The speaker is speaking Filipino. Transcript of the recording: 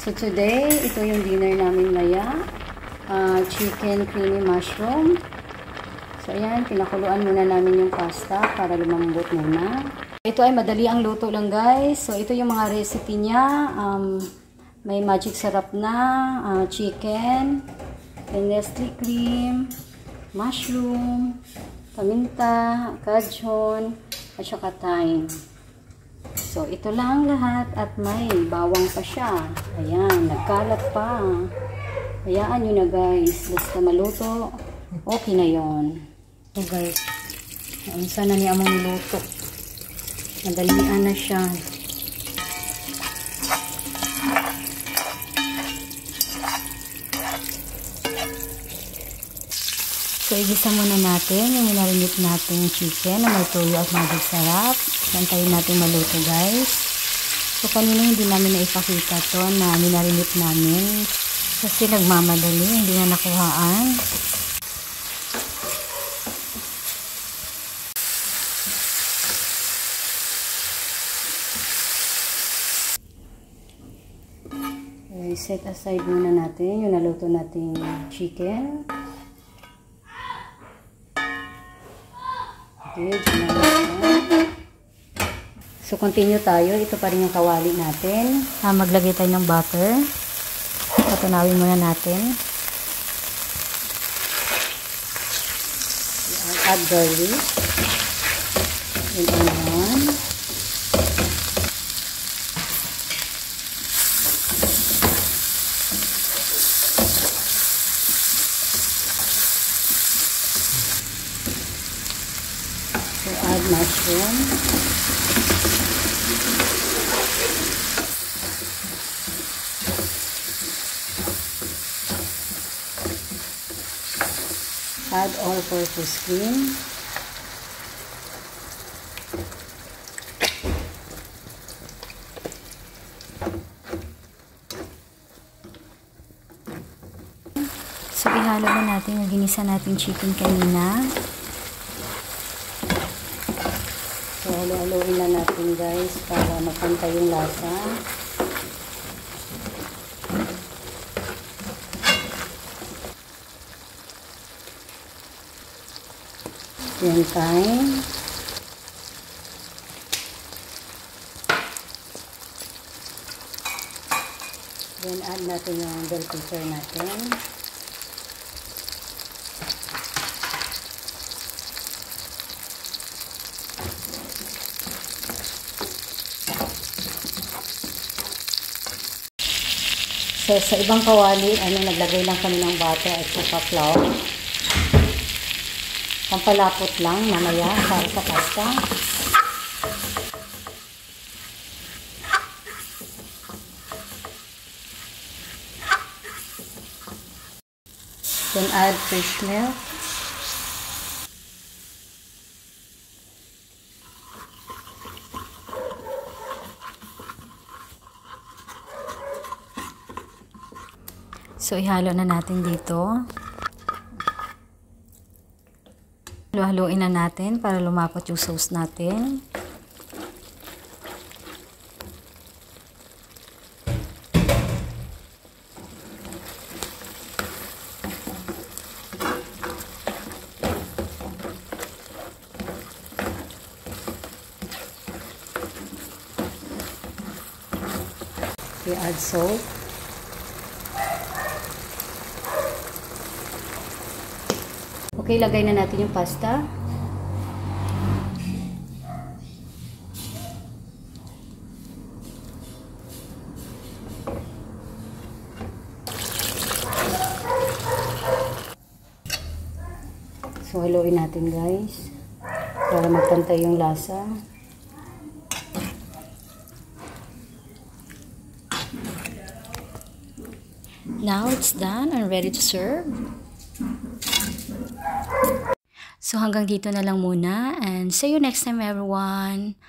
So today, ito yung dinner namin maya. Chicken creamy mushroom. So ayan, pinakuluan muna namin yung pasta para lumambot muna. Ito ay madali ang luto lang guys. So ito yung mga recipe niya. May magic sarap na chicken, Nestle cream, mushroom, paminta, kajun, at saka thyme. So, ito lang lahat at may bawang pa siya. Ayan, nagkalat pa. Hayaan nyo na guys. Basta maluto, okay na yon. So guys, sana ni among niluto. Madalian na siya. So, igisa muna natin yung minarinate natin chicken na may toyo at magic sarap. Santayin natin maluto guys. So, kanina hindi namin naipakita to na minarinate namin. Kasi nagmamadali, hindi na nakuhaan. Okay, set aside muna natin yung naluto nating chicken. So, continue tayo. Ito pa rin yung kawali natin. Maglagay tayo ng butter. Patunawin muna natin. Add garlic. And onion. So, add mushroom. Add all-purpose cream. So, ihalo na natin yung ginisa natin chicken kanina. So, halo-haloin na natin guys para magpantay yung lasa. Then thyme. Then add natin yung bell pepper natin. So, sa ibang kawali, naglagay lang kami ng butter at saka flour. Pampalapot lang mamaya para sa pasta. Then add fresh milk. So, ihalo na natin dito. Halo-haloin na natin para lumapot yung sauce natin. Okay, add salt. Okay, lagay na natin yung pasta. So, haluin natin guys para magpantay yung lasa. Now it's done and ready to serve. So hanggang dito na lang muna and see you next time everyone.